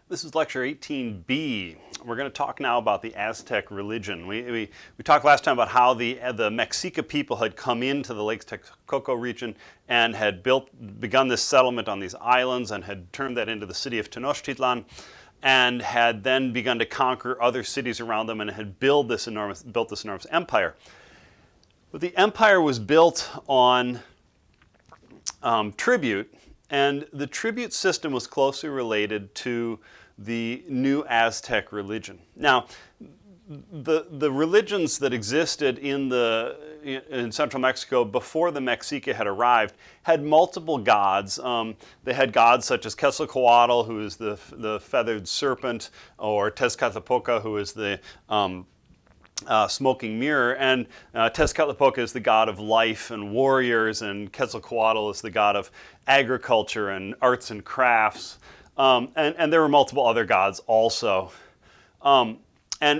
This is lecture 18B. We're going to talk now about the Aztec religion. We talked last time about how the Mexica people had come into the Lake Texcoco region and had begun this settlement on these islands and had turned that into the city of Tenochtitlan, and had then begun to conquer other cities around them and had built this enormous empire. But the empire was built on tribute, and the tribute system was closely related to the new Aztec religion. Now, the religions that existed in central Mexico before the Mexica had arrived had multiple gods. They had gods such as Quetzalcoatl, who is the feathered serpent, or Tezcatlipoca, who is the smoking mirror, and Tezcatlipoca is the god of life and warriors, and Quetzalcoatl is the god of agriculture and arts and crafts, and there were multiple other gods also. And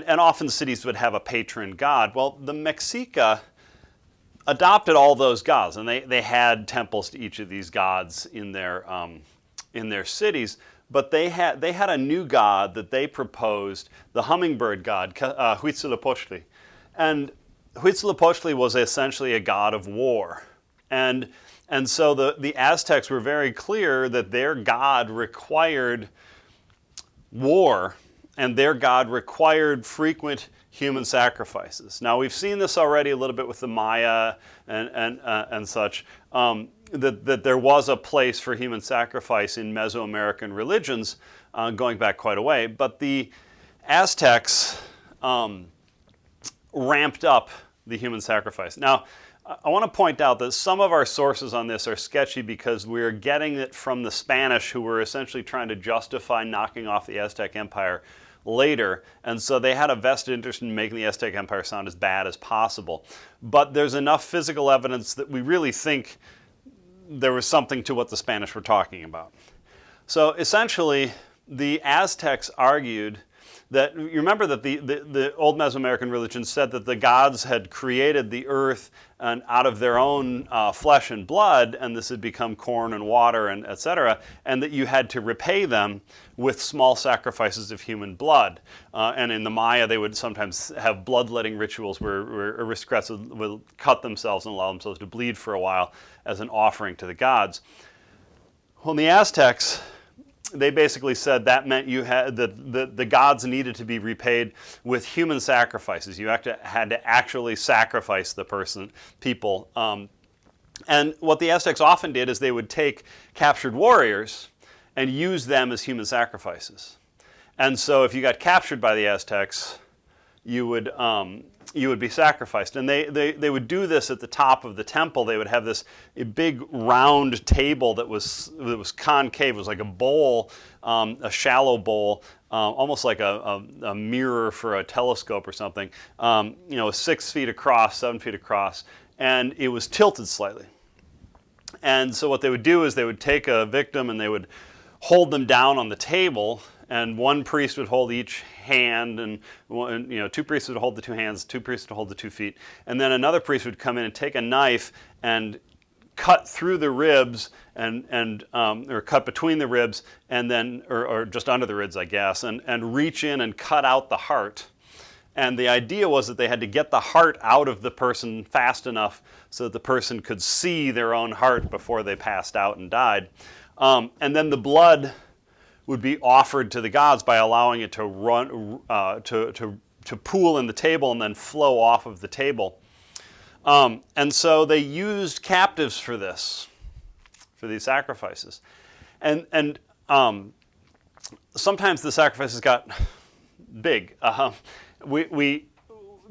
often cities would have a patron god. Well, the Mexica adopted all those gods, and they had temples to each of these gods in their cities. But they had a new god that they proposed, the hummingbird god, Huitzilopochtli. And Huitzilopochtli was essentially a god of war. And so the Aztecs were very clear that their god required war, and their god required frequent human sacrifices. Now, we've seen this already a little bit with the Maya and such, that there was a place for human sacrifice in Mesoamerican religions going back quite a way, but the Aztecs ramped up the human sacrifice. Now, I want to point out that some of our sources on this are sketchy because we're getting it from the Spanish, who were essentially trying to justify knocking off the Aztec Empire later, and so they had a vested interest in making the Aztec Empire sound as bad as possible. But there's enough physical evidence that we really think there was something to what the Spanish were talking about. So essentially, the Aztecs argued that, you remember that the old Mesoamerican religion said that the gods had created the earth and out of their own flesh and blood, and this had become corn and water and etc., and that you had to repay them with small sacrifices of human blood. And in the Maya, they would sometimes have bloodletting rituals where aristocrats would cut themselves and allow themselves to bleed for a while as an offering to the gods. Well, the Aztecs, they basically said that meant you had the gods needed to be repaid with human sacrifices. You had to actually sacrifice the people. And what the Aztecs often did is they would take captured warriors and use them as human sacrifices. And so if you got captured by the Aztecs, you would be sacrificed. And they would do this at the top of the temple. They would have a big round table that was concave. It was like a bowl, a shallow bowl, almost like a mirror for a telescope or something, 6 feet across, 7 feet across, and it was tilted slightly. And so what they would do is they would take a victim and they would hold them down on the table, and one priest would hold each hand, and two priests would hold the two hands, two priests would hold the 2 feet, and then another priest would come in and take a knife and cut through the ribs or cut between the ribs, and then or just under the ribs, I guess, and reach in and cut out the heart. And the idea was that they had to get the heart out of the person fast enough so that the person could see their own heart before they passed out and died. And then the blood would be offered to the gods by allowing it to run, to pool in the table and then flow off of the table. And so they used captives for these sacrifices. And sometimes the sacrifices got big.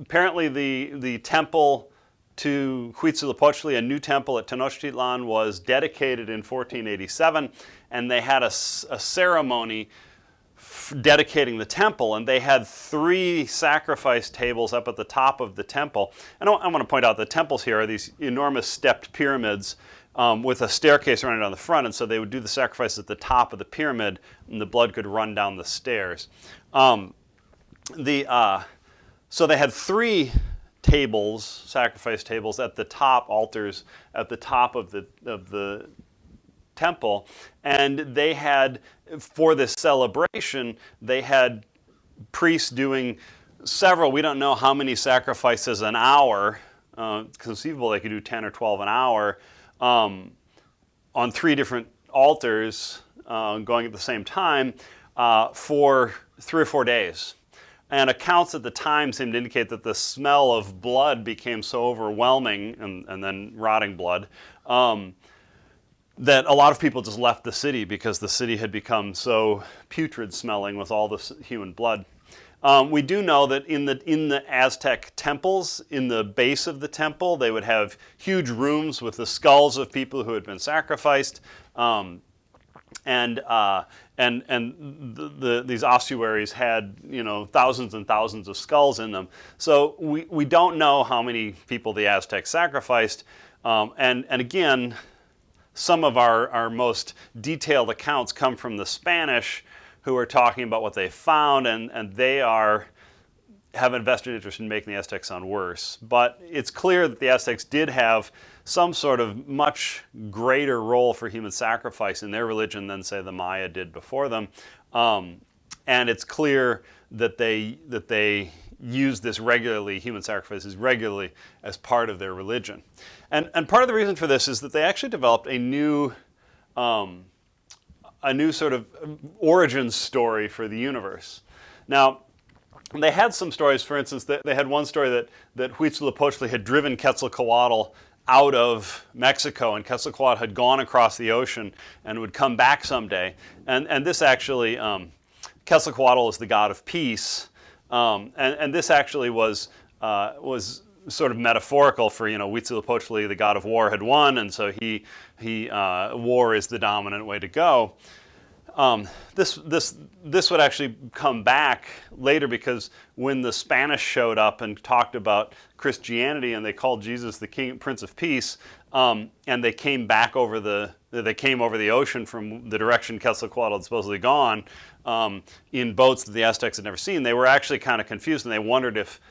Apparently the temple to Huitzilopochtli, a new temple at Tenochtitlan, was dedicated in 1487, and they had a ceremony dedicating the temple, and they had 3 sacrifice tables up at the top of the temple. And I want to point out the temples here are these enormous stepped pyramids with a staircase running down the front, and so they would do the sacrifice at the top of the pyramid, and the blood could run down the stairs. So they had 3 tables, sacrifice tables, at the top, altars at the top of the temple, and they had, for this celebration, they had priests doing several, we don't know how many sacrifices an hour, conceivable they could do 10 or 12 an hour, on 3 different altars going at the same time for 3 or 4 days. And accounts at the time seem to indicate that the smell of blood became so overwhelming, and then rotting blood, that a lot of people just left the city because the city had become so putrid smelling with all this human blood. We do know that in the Aztec temples, in the base of the temple, they would have huge rooms with the skulls of people who had been sacrificed, these ossuaries had, thousands and thousands of skulls in them. So we don't know how many people the Aztecs sacrificed, and again, some of our most detailed accounts come from the Spanish, who are talking about what they found, and they have a vested interest in making the Aztecs sound worse. But it's clear that the Aztecs did have some sort of much greater role for human sacrifice in their religion than, say, the Maya did before them. And it's clear that they used this regularly, human sacrifices regularly, as part of their religion. And part of the reason for this is that they actually developed a new sort of origin story for the universe. Now, they had some stories. For instance, they had one story that Huitzilopochtli had driven Quetzalcoatl out of Mexico, and Quetzalcoatl had gone across the ocean and would come back someday. And this actually, Quetzalcoatl is the god of peace, and this actually was sort of metaphorical for, Huitzilopochtli, the god of war, had won, and so war is the dominant way to go. This would actually come back later, because when the Spanish showed up and talked about Christianity, and they called Jesus the King, Prince of Peace, and they came over the ocean from the direction Quetzalcoatl had supposedly gone, in boats that the Aztecs had never seen, they were actually kind of confused, and they wondered if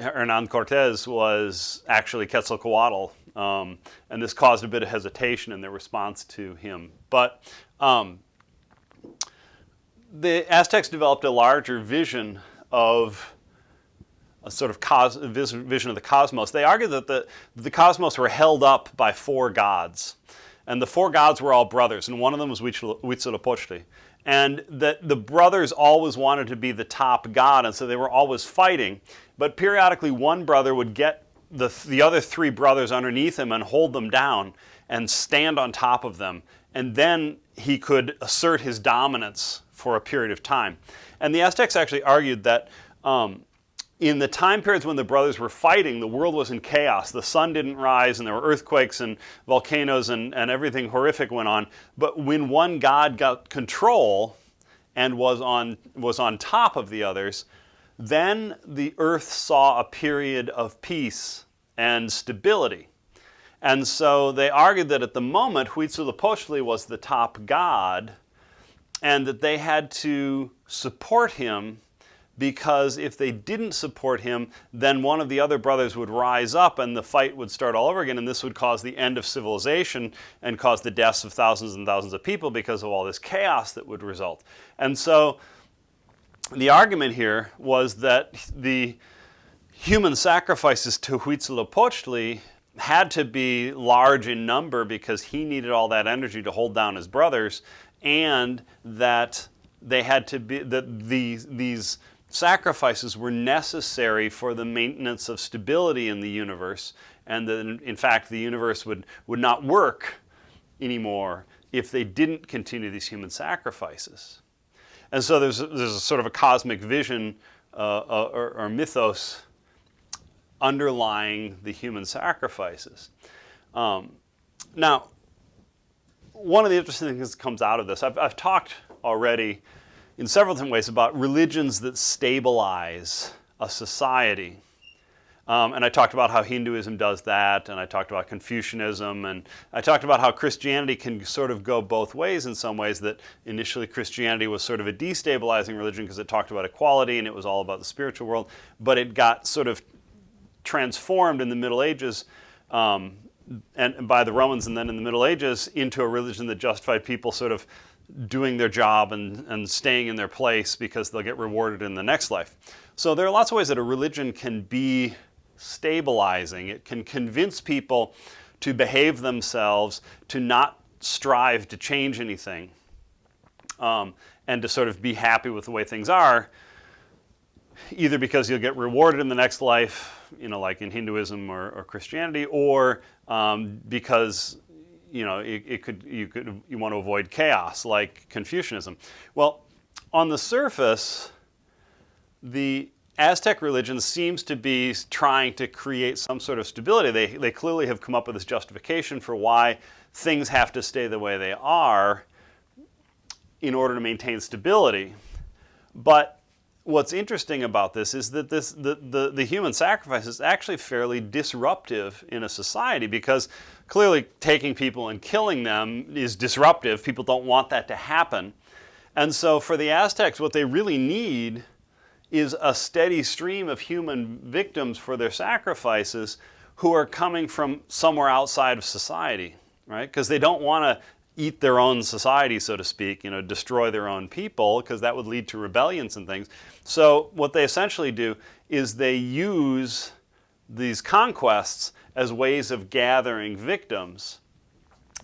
Hernan Cortez was actually Quetzalcoatl, and this caused a bit of hesitation in their response to him. But the Aztecs developed a larger vision of a sort of vision of the cosmos. They argued that the cosmos were held up by 4 gods, and the 4 gods were all brothers, and one of them was Huitzilopochtli. And that the brothers always wanted to be the top god, and so they were always fighting. But periodically, one brother would get the other 3 brothers underneath him and hold them down and stand on top of them, and then he could assert his dominance for a period of time. And the Aztecs actually argued that in the time periods when the brothers were fighting, the world was in chaos. The sun didn't rise, and there were earthquakes and volcanoes, and everything horrific went on. But when one god got control and was on top of the others, then the earth saw a period of peace and stability. And so they argued that at the moment, Huitzilopochtli was the top god, and that they had to support him, because if they didn't support him, then one of the other brothers would rise up and the fight would start all over again, and this would cause the end of civilization and cause the deaths of thousands and thousands of people because of all this chaos that would result. And so the argument here was that the human sacrifices to Huitzilopochtli had to be large in number because he needed all that energy to hold down his brothers, and that they had to be, that these sacrifices were necessary for the maintenance of stability in the universe, and that in fact the universe would not work anymore if they didn't continue these human sacrifices. And so there's a sort of a cosmic vision or mythos underlying the human sacrifices. Now, one of the interesting things that comes out of this, I've talked already in several different ways about religions that stabilize a society. And I talked about how Hinduism does that, and I talked about Confucianism, and I talked about how Christianity can sort of go both ways in some ways, that initially Christianity was sort of a destabilizing religion because it talked about equality and it was all about the spiritual world, but it got sort of transformed in the Middle Ages and by the Romans and then in the Middle Ages, into a religion that justified people sort of doing their job and staying in their place because they'll get rewarded in the next life. So there are lots of ways that a religion can be stabilizing. It can convince people to behave themselves, to not strive to change anything, and to sort of be happy with the way things are, either because you'll get rewarded in the next life, like in Hinduism or Christianity, or because you want to avoid chaos, like Confucianism. Well, on the surface, the Aztec religion seems to be trying to create some sort of stability. They clearly have come up with this justification for why things have to stay the way they are in order to maintain stability. But what's interesting about this is that the human sacrifice is actually fairly disruptive in a society, because clearly taking people and killing them is disruptive. People don't want that to happen. And so for the Aztecs, what they really need is a steady stream of human victims for their sacrifices who are coming from somewhere outside of society, right? Because they don't want to eat their own society, so to speak, destroy their own people, because that would lead to rebellions and things. So what they essentially do is they use these conquests as ways of gathering victims,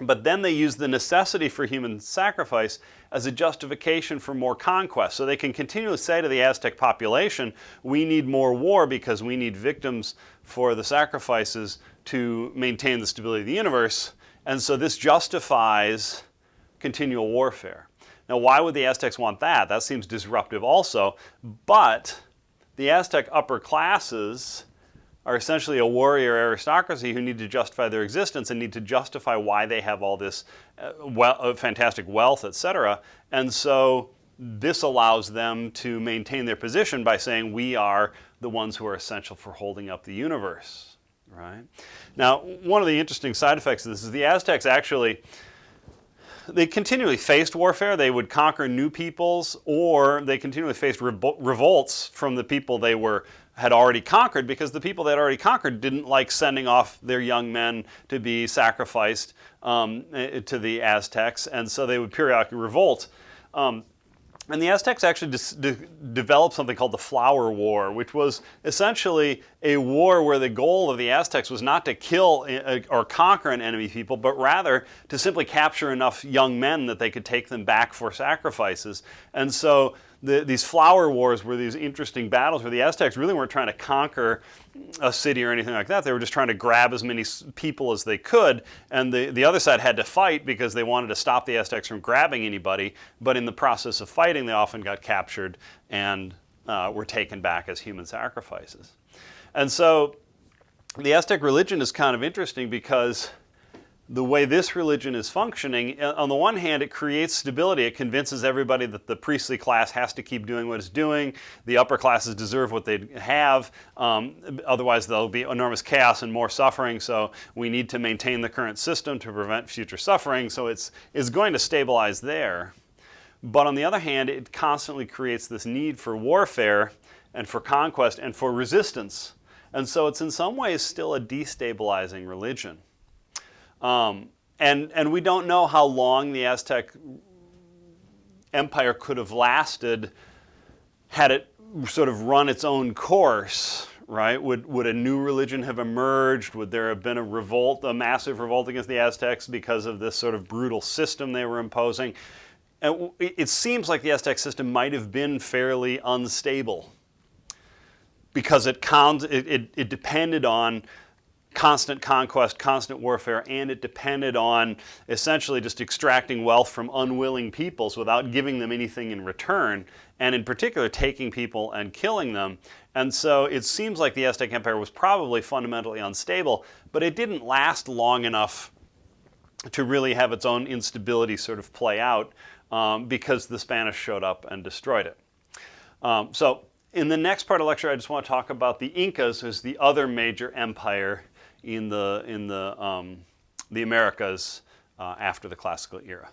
but then they use the necessity for human sacrifice as a justification for more conquest. So they can continually say to the Aztec population, we need more war because we need victims for the sacrifices to maintain the stability of the universe. And so this justifies continual warfare. Now, why would the Aztecs want that? That seems disruptive also. But the Aztec upper classes are essentially a warrior aristocracy who need to justify their existence and need to justify why they have all this fantastic wealth, etc. And so this allows them to maintain their position by saying, we are the ones who are essential for holding up the universe. Right? Now, one of the interesting side effects of this is the Aztecs actually, they continually faced warfare. They would conquer new peoples, or they continually faced revolts from the people they had already conquered, because the people they had already conquered didn't like sending off their young men to be sacrificed to the Aztecs, and so they would periodically revolt. And the Aztecs actually developed something called the Flower War, which was essentially a war where the goal of the Aztecs was not to kill or conquer an enemy people, but rather to simply capture enough young men that they could take them back for sacrifices. And so these Flower Wars were these interesting battles where the Aztecs really weren't trying to conquer a city or anything like that. They were just trying to grab as many people as they could, and the other side had to fight because they wanted to stop the Aztecs from grabbing anybody, but in the process of fighting they often got captured and were taken back as human sacrifices. And so the Aztec religion is kind of interesting because the way this religion is functioning, on the one hand, it creates stability. It convinces everybody that the priestly class has to keep doing what it's doing. The upper classes deserve what they have. Otherwise, there'll be enormous chaos and more suffering. So we need to maintain the current system to prevent future suffering. So it's going to stabilize there. But on the other hand, it constantly creates this need for warfare and for conquest and for resistance. And so it's in some ways still a destabilizing religion. And we don't know how long the Aztec empire could have lasted had it sort of run its own course, right? Would a new religion have emerged? Would there have been a massive revolt against the Aztecs because of this sort of brutal system they were imposing? And it seems like the Aztec system might have been fairly unstable because it depended on constant conquest, constant warfare, and it depended on essentially just extracting wealth from unwilling peoples without giving them anything in return, and in particular taking people and killing them. And so it seems like the Aztec Empire was probably fundamentally unstable, but it didn't last long enough to really have its own instability sort of play out because the Spanish showed up and destroyed it. So in the next part of the lecture, I just want to talk about the Incas as the other major empire in the Americas after the classical era.